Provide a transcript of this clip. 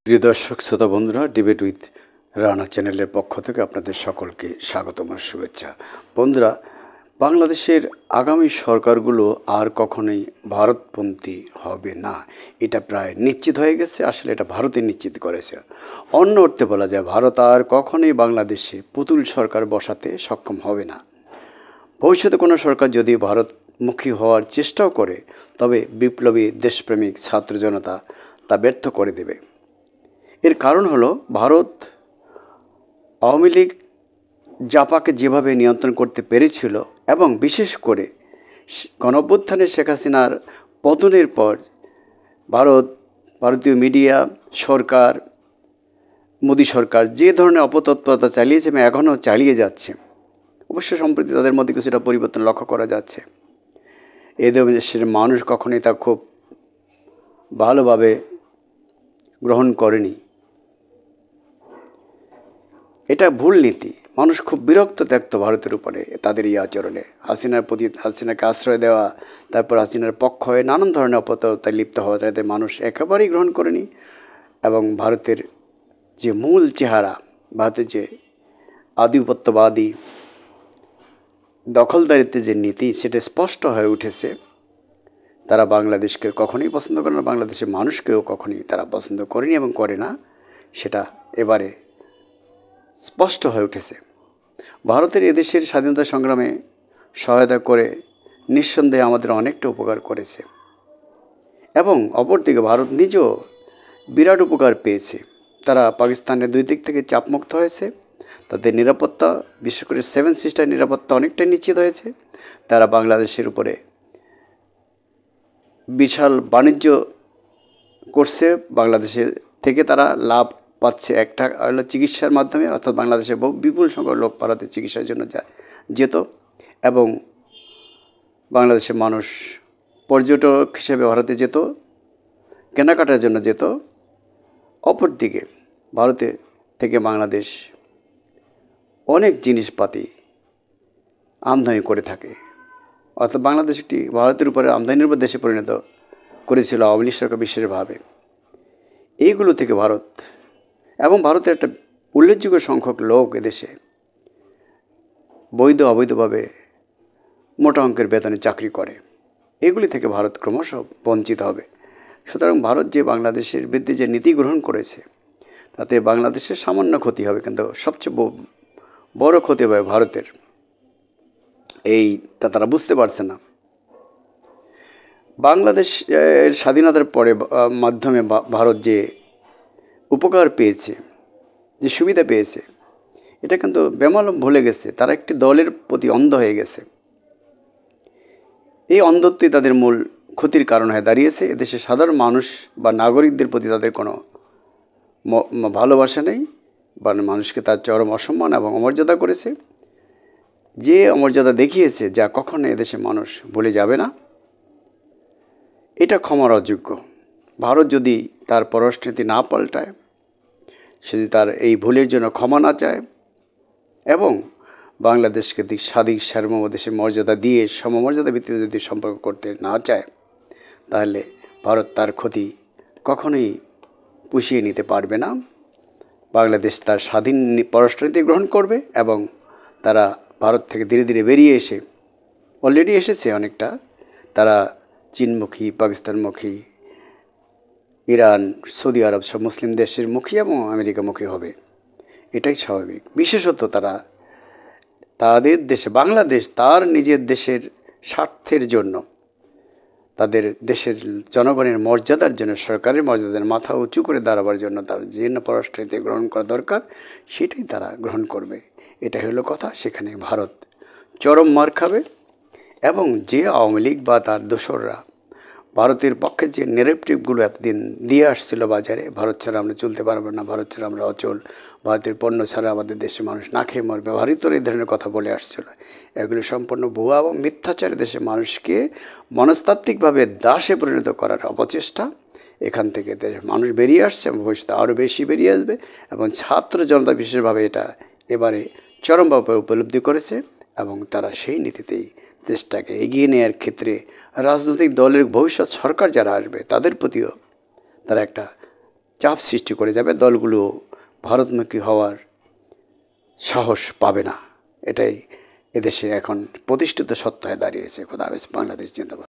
প্রিয় দর্শক শ্রোতা বন্ধুরা, ডিবেট উইথ রানা চ্যানেলের পক্ষ থেকে আপনাদের সকলকে স্বাগতম আর শুভেচ্ছা। বন্ধুরা, বাংলাদেশের আগামী সরকারগুলো আর কখনোই ভারতপন্থী হবে না, এটা প্রায় নিশ্চিত হয়ে গেছে। আসলে এটা ভারতই নিশ্চিত করেছে। অন্য অর্থে বলা যায়, ভারত আর কখনোই বাংলাদেশে পুতুল সরকার বসাতে সক্ষম হবে না। ভবিষ্যতে কোনো সরকার যদি ভারতমুখী হওয়ার চেষ্টাও করে, তবে বিপ্লবী দেশপ্রেমিক ছাত্র জনতা তা ব্যর্থ করে দেবে। এর কারণ হলো, ভারত আওয়ামী লীগ জাপাকে যেভাবে নিয়ন্ত্রণ করতে পেরেছিল, এবং বিশেষ করে গণঅভ্যুত্থানে শেখ হাসিনার পতনের পর ভারতীয় মিডিয়া, সরকার, মোদী সরকার যে ধরনের অপতৎপরতা চালিয়েছে এবং এখনও চালিয়ে যাচ্ছে, অবশ্য সম্প্রতি তাদের মধ্যে কিছুটা পরিবর্তন লক্ষ্য করা যাচ্ছে। এই দেশের মানুষ কখনোই তা খুব ভালোভাবে গ্রহণ করেনি। এটা ভুল নীতি। মানুষ খুব বিরক্ত ত্যক্ত ভারতের উপরে, তাদের এই আচরণে। হাসিনাকে আশ্রয় দেওয়া, তারপর হাসিনার পক্ষ হয়ে নানান ধরনের অপততায় লিপ্ত হওয়া, তাতে মানুষ একেবারেই গ্রহণ করেনি। এবং ভারতের যে মূল চেহারা, ভারতের যে আধিপত্যবাদী দখলদারিত্বের যে নীতি, সেটা স্পষ্ট হয়ে উঠেছে। তারা বাংলাদেশকে কখনোই পছন্দ করে না, বাংলাদেশের মানুষকেও কখনোই তারা পছন্দ করেনি এবং করে না, সেটা এবারে স্পষ্ট হয়ে উঠেছে। ভারতের এদেশের স্বাধীনতা সংগ্রামে সহায়তা করে নিঃসন্দেহে আমাদের অনেকটা উপকার করেছে, এবং অপরদিকে ভারত নিজেও বিরাট উপকার পেয়েছে। তারা পাকিস্তানের দুই দিক থেকে চাপমুক্ত হয়েছে, তাদের নিরাপত্তা, বিশেষ করে 7 সিস্টার নিরাপত্তা অনেকটাই নিশ্চিত হয়েছে। তারা বাংলাদেশের উপরে বিশাল বাণিজ্য করছে, বাংলাদেশের থেকে তারা লাভ পাচ্ছে। একটা হলো চিকিৎসার মাধ্যমে, অর্থাৎ বাংলাদেশে বিপুল সংখ্যক লোক ভারতে চিকিৎসার জন্য যেত, এবং বাংলাদেশের মানুষ পর্যটক হিসেবে ভারতে যেত, কেনাকাটার জন্য যেত। অপরদিকে ভারতে থেকে বাংলাদেশ অনেক জিনিসপাতি আমদানি করে থাকে, অর্থাৎ বাংলাদেশ একটি ভারতের উপরে আমদানির দেশে পরিণত করেছিল আওয়ামী লীগ সরকার বিশেষভাবে। এইগুলো থেকে ভারত এবং ভারতের একটা উল্লেখযোগ্য সংখ্যক লোক এদেশে বৈধ অবৈধভাবে মোটা অঙ্কের বেতনে চাকরি করে। এগুলি থেকে ভারত ক্রমশ বঞ্চিত হবে। সুতরাং ভারত যে বাংলাদেশের বিরুদ্ধে যে নীতি গ্রহণ করেছে, তাতে বাংলাদেশের সামান্য ক্ষতি হবে, কিন্তু সবচেয়ে বড় ক্ষতি হবে ভারতের। এইটা তারা বুঝতে পারছে না। বাংলাদেশের স্বাধীনতার পরে মাধ্যমে ভারত যে উপকার পেয়েছে, যে সুবিধা পেয়েছে, এটা কিন্তু বেমালুম ভুলে গেছে। তারা একটি দলের প্রতি অন্ধ হয়ে গেছে। এই অন্ধত্বই তাদের মূল ক্ষতির কারণ হয়ে দাঁড়িয়েছে। এদেশের সাধারণ মানুষ বা নাগরিকদের প্রতি তাদের কোনো ভালোবাসা নেই, বা মানুষকে তার চরম অসম্মান এবং অমর্যাদা করেছে। যে অমর্যাদা দেখিয়েছে, যা কখনো এদেশের মানুষ ভুলে যাবে না। এটা ক্ষমার অযোগ্য। ভারত যদি তার পররাষ্ট্রনীতি না পাল্টায়, সে যদি তার এই ভুলের জন্য ক্ষমা না চায়, এবং বাংলাদেশকে স্বাধীন সার্বভৌম দেশের মর্যাদা দিয়ে সমমর্যাদা ভিত্তিতে যদি সম্পর্ক করতে না চায়, তাহলে ভারত তার ক্ষতি কখনোই পুষিয়ে নিতে পারবে না। বাংলাদেশ তার স্বাধীন পররাষ্ট্রনীতি গ্রহণ করবে, এবং তারা ভারত থেকে ধীরে ধীরে বেরিয়ে এসে, অলরেডি এসেছে অনেকটা, তারা চীনমুখী, পাকিস্তানমুখী, ইরান, সৌদি আরব সব মুসলিম দেশের মুখী এবং আমেরিকামুখী হবে। এটাই স্বাভাবিক। বিশেষত তারা তাদের দেশে, বাংলাদেশ তার নিজের দেশের স্বার্থের জন্য, তাদের দেশের জনগণের মর্যাদার জন্য, সরকারের মর্যাদার মাথা উঁচু করে দাঁড়াবার জন্য তার যে পররাষ্ট্রনীতি গ্রহণ করা দরকার, সেটাই তারা গ্রহণ করবে। এটাই হলো কথা। সেখানে ভারত চরম মার খাবে, এবং যে আওয়ামী লীগ বা তার দোসররা ভারতের পক্ষে যে নেগেটিভগুলো এতদিন দিয়ে আসছিল বাজারে, ভারত ছাড়া আমরা চলতে পারবো না, ভারত ছাড়া আমরা অচল, ভারতের পণ্য ছাড়া আমাদের দেশের মানুষ না খেয়ে মরবে, ভারতের এই ধরনের কথা বলে আসছিল, এগুলো সম্পূর্ণ ভুয়া এবং মিথ্যাচারে দেশের মানুষকে মনস্তাত্ত্বিকভাবে দাসে পরিণত করার অপচেষ্টা। এখান থেকে দেশের মানুষ বেরিয়ে আসছে এবং ভবিষ্যতে আরও বেশি বেরিয়ে আসবে, এবং ছাত্র জনতা বিশেষভাবে এটা এবারে চরমভাবে উপলব্ধি করেছে, এবং তারা সেই নীতিতেই দেশটাকে এগিয়ে নেওয়ার ক্ষেত্রে রাজনৈতিক দলের ভবিষ্যৎ সরকার যারা আসবে, তাদের প্রতিও তারা একটা চাপ সৃষ্টি করে যাবে, দলগুলো ভারতমুখী হওয়ার সাহস পাবে না। এটাই এদেশে এখন প্রতিষ্ঠিত সত্য হয়ে দাঁড়িয়েছে। খোদা হাফেজ। বাংলাদেশ জিন্দাবাদ।